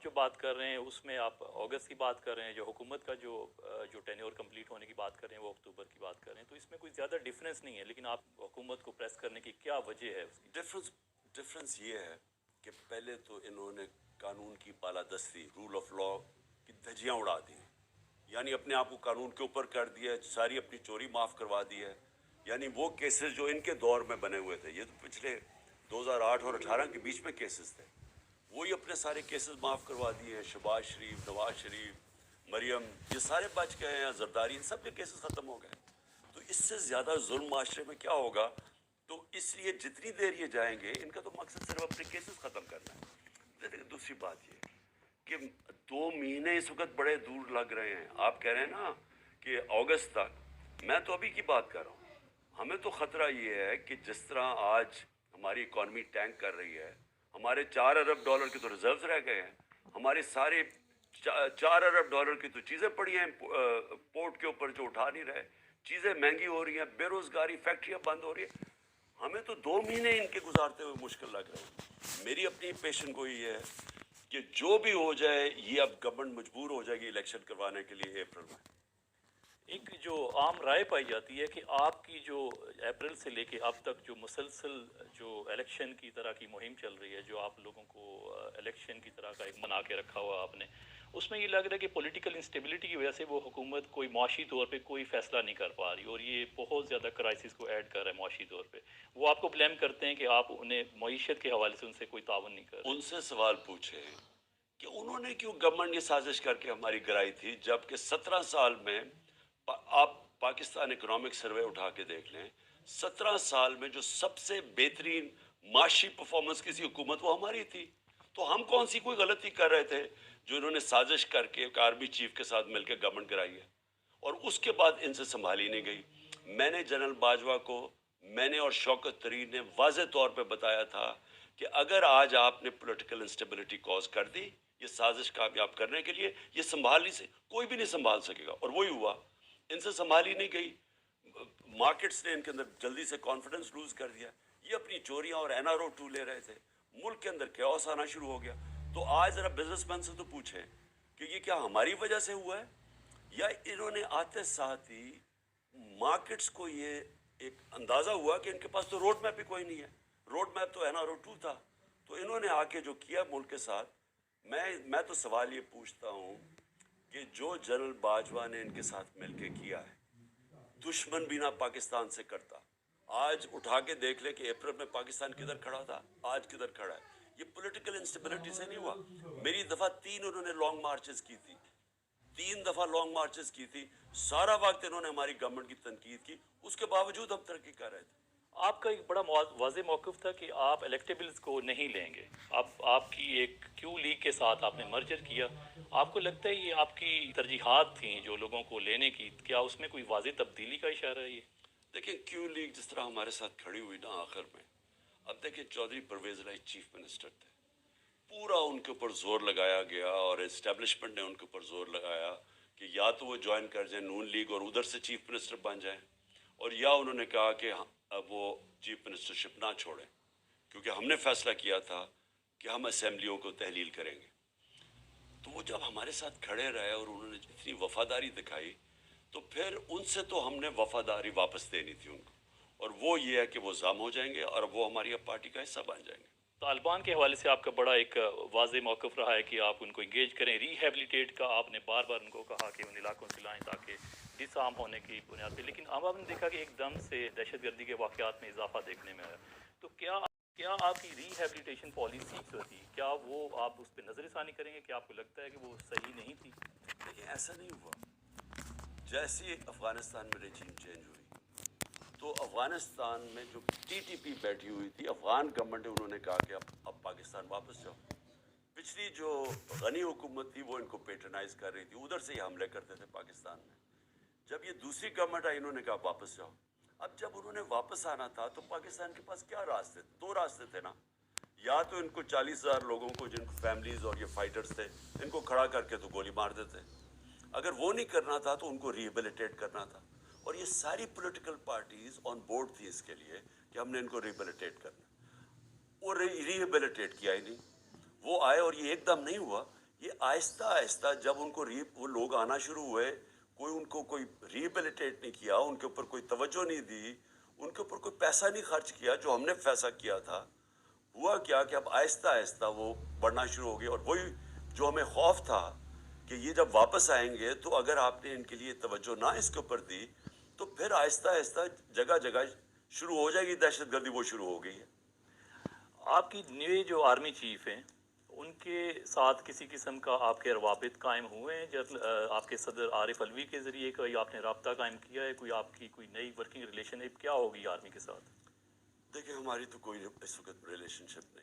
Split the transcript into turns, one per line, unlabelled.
جو بات کر رہے ہیں اس میں آپ اگست کی بات کر رہے ہیں، جو حکومت کا جو ٹینیور کمپلیٹ ہونے کی بات کر رہے ہیں وہ اکتوبر کی بات کر رہے ہیں، تو اس میں کوئی زیادہ ڈفرینس نہیں ہے، لیکن آپ حکومت کو پریس کرنے کی کیا وجہ ہے اس کی؟
ڈفرینس یہ ہے کہ پہلے تو انہوں نے قانون کی بالادستی، رول آف لا کی دھجیاں اڑا دی، یعنی اپنے آپ کو قانون کے اوپر کر دیا، ساری اپنی چوری معاف کروا دی ہے. یعنی وہ کیسز جو ان کے دور میں بنے ہوئے تھے، یہ تو پچھلے 2008 اور 18 کے بیچ میں کیسز تھے، وہی اپنے سارے کیسز معاف کروا دیے ہیں. شہباز شریف، نواز شریف، مریم، یہ سارے بچ گئے ہیں، زرداری، ان سب کے کیسز ختم ہو گئے. تو اس سے زیادہ ظلم معاشرے میں کیا ہوگا؟ تو اس لیے جتنی دیر یہ جائیں گے، ان کا تو مقصد صرف اپنے کیسز ختم کرنا ہے. دوسری بات یہ کہ 2 مہینے اس وقت بڑے دور لگ رہے ہیں. آپ کہہ رہے ہیں نا کہ اگست تک، میں تو ابھی کی بات کر رہا ہوں. ہمیں تو خطرہ یہ ہے کہ جس طرح آج ہماری اکانومی ٹینک کر رہی ہے، ہمارے $4 ارب کے تو ریزروز رہ گئے ہیں، ہمارے سارے $4 ارب کی تو چیزیں پڑی ہیں پورٹ کے اوپر جو اٹھا نہیں رہے، چیزیں مہنگی ہو رہی ہیں، بے روزگاری، فیکٹریاں بند ہو رہی ہیں. ہمیں تو 2 مہینے ان کے گزارتے ہوئے مشکل لگ رہے ہیں. میری اپنی پیشن گوئی یہ ہے کہ جو بھی ہو جائے، یہ اب گورنمنٹ مجبور ہو جائے گی الیکشن کروانے کے لیے اپریل میں.
ایک جو عام رائے پائی جاتی ہے کہ آپ کی جو اپریل سے لے کے اب تک جو مسلسل جو الیکشن کی طرح کی مہم چل رہی ہے، جو آپ لوگوں کو الیکشن کی طرح کا ایک بنا کے رکھا ہوا آپ نے، اس میں یہ لگ رہا ہے کہ پولیٹیکل انسٹیبلٹی کی وجہ سے وہ حکومت کوئی معاشی طور پہ کوئی فیصلہ نہیں کر پا رہی، اور یہ بہت زیادہ کرائسس کو ایڈ کر رہا ہے معاشی طور پہ. وہ آپ کو بلیم کرتے ہیں کہ آپ انہیں معیشت کے حوالے سے ان سے کوئی تعاون نہیں کر رہے.
ان سے سوال پوچھے کہ انہوں نے کیوں گورنمنٹ یہ سازش کر کے ہماری گرائی تھی، جبکہ 17 سال میں آپ پاکستان اکنامک سروے اٹھا کے دیکھ لیں، 17 سال میں جو سب سے بہترین معاشی پرفارمنس کسی حکومت وہ ہماری تھی. تو ہم کون سی کوئی غلطی کر رہے تھے جو انہوں نے سازش کر کے ایک آرمی چیف کے ساتھ مل کے گورنمنٹ کرائی ہے، اور اس کے بعد ان سے سنبھالی نہیں گئی. میں نے جنرل باجوہ کو، میں نے اور شوکت طرین نے واضح طور پہ بتایا تھا کہ اگر آج آپ نے پولیٹیکل انسٹیبلٹی کوز کر دی یہ سازش کامیاب کرنے کے لیے، یہ سنبھالنے سے کوئی بھی نہیں سنبھال سکے گا. اور وہی ہوا، ان سے سنبھالی نہیں گئی. مارکیٹس نے ان کے اندر جلدی سے کانفیڈنس لوز کر دیا، یہ اپنی چوریاں اور NRO 2 لے رہے تھے، ملک کے اندر کیوس آنا شروع ہو گیا. تو آج ذرا بزنس مین سے تو پوچھیں کہ یہ کیا ہماری وجہ سے ہوا ہے، یا انہوں نے آتے ساتھ ہی مارکیٹس کو یہ ایک اندازہ ہوا کہ ان کے پاس تو روڈ میپ ہی کوئی نہیں ہے. روڈ میپ تو NRO 2 تھا. تو انہوں نے آ کے جو کیا ملک کے ساتھ، میں تو سوال یہ پوچھتا ہوں کہ جو جنرل باجوہ نے ان کے ساتھ مل کے کیا ہے، دشمن بھی نہ پاکستان سے کرتا. آج اٹھا کے دیکھ لے کہ اپریل میں پاکستان کدھر کھڑا تھا، آج کدھر کھڑا ہے. یہ پولیٹیکل انسٹیبلٹی سے نہیں ہوا. میری دفعہ 3 انہوں نے لانگ مارچز کی تھی، 3 دفعہ لانگ مارچز کی تھی. سارا وقت انہوں نے ہماری گورنمنٹ کی تنقید کی، اس کے باوجود ہم ترقی کر رہے تھے.
آپ کا ایک بڑا واضح موقف تھا کہ آپ الیکٹیبلز کو نہیں لیں گے. اب آپ کی ایک کیو لیگ کے ساتھ آپ نے مرجر کیا. آپ کو لگتا ہے یہ آپ کی ترجیحات تھیں جو لوگوں کو لینے کی، کیا اس میں کوئی واضح تبدیلی کا اشارہ ہے یہ؟
دیکھیں کیو لیگ جس طرح ہمارے ساتھ کھڑی ہوئی نا آخر میں، اب دیکھیں چودھری پرویز الہی چیف منسٹر تھے، پورا ان کے اوپر زور لگایا گیا اور اسٹیبلشمنٹ نے ان کے اوپر زور لگایا کہ یا تو وہ جوائن کر جائیں نون لیگ اور ادھر سے چیف منسٹر بن جائیں، اور یا انہوں نے کہا کہ اب وہ چیف منسٹرشپ نہ چھوڑیں، کیونکہ ہم نے فیصلہ کیا تھا کہ ہم اسمبلیوں کو تحلیل کریں گے. تو وہ جب ہمارے ساتھ کھڑے رہے اور انہوں نے اتنی وفاداری دکھائی، تو پھر ان سے تو ہم نے وفاداری واپس دینی تھی ان کو، اور وہ یہ ہے کہ وہ ضم ہو جائیں گے اور وہ ہماری اب پارٹی کا حصہ بن جائیں گے.
طالبان کے حوالے سے آپ کا بڑا ایک واضح موقف رہا ہے کہ آپ ان کو انگیج کریں. ریہیبلیٹیٹ کا آپ نے بار بار ان کو کہا کہ ان علاقوں سے لائیں تاکہ ڈس آرم ہونے کی بنیاد پہ، لیکن اب آپ نے دیکھا کہ ایک دم سے دہشت گردی کے واقعات میں اضافہ دیکھنے میں آیا. تو کیا آپ کی ریہیبلیٹیشن پالیسی جو تھی، کیا وہ آپ اس پہ نظر ثانی کریں گے کہ آپ کو لگتا ہے کہ وہ صحیح نہیں تھی؟
لیکن ایسا نہیں ہوا. جیسے افغانستان میں رجیم چینج ہوئی تو افغانستان میں جو TTP بیٹھی ہوئی تھی، افغان گورنمنٹ نے انہوں نے کہا کہ اب پاکستان واپس جاؤ. پچھلی جو غنی حکومت تھی وہ ان کو پیٹرنائز کر رہی تھی، ادھر سے یہ حملے کرتے تھے پاکستان میں. جب یہ دوسری گورنمنٹ آئی انہوں نے کہا واپس جاؤ. اب جب انہوں نے واپس آنا تھا تو پاکستان کے پاس کیا راستے تھے؟ 2 راستے تھے نا. یا تو ان کو 40,000 لوگوں کو جن کو فیملیز اور یہ فائٹرز تھے ان کو کھڑا کر کے تو گولی مار دیتے. اگر وہ نہیں کرنا تھا تو ان کو ریہیبلیٹیٹ کرنا تھا، اور یہ ساری پولیٹیکل پارٹیز آن بورڈ تھی اس کے لیے کہ ہم نے ان کو ریہیبلیٹیٹ کرنا. اور ریہیبلیٹیٹ کیا ہی نہیں. وہ آئے اور یہ ایک دم نہیں ہوا یہ آہستہ آہستہ جب ان کو وہ لوگ آنا شروع ہوئے، کوئی ان کو کوئی ریبیلیٹیٹ نہیں کیا، ان کے اوپر کوئی توجہ نہیں دی، ان کے اوپر کوئی پیسہ نہیں خرچ کیا جو ہم نے پیسہ کیا تھا، ہوا کیا کہ اب آہستہ آہستہ وہ بڑھنا شروع ہو گئے. اور وہی جو ہمیں خوف تھا کہ یہ جب واپس آئیں گے تو اگر آپ نے ان کے لیے توجہ نہ اس کے اوپر دی تو پھر آہستہ آہستہ جگہ جگہ شروع ہو جائے گی دہشت گردی. وہ شروع ہو گئی ہے.
آپ کی نئے جو آرمی چیف ہیں ان کے ساتھ کسی قسم کا آپ کے روابط قائم ہوئے ہیں؟ جب آپ کے صدر عارف الوی کے ذریعے کوئی آپ نے رابطہ قائم کیا ہے، کوئی آپ کی کوئی نئی ورکنگ ریلیشن کیا ہوگی آرمی کے ساتھ؟
دیکھیں ہماری تو کوئی اس وقت ریلیشن شپ نہیں.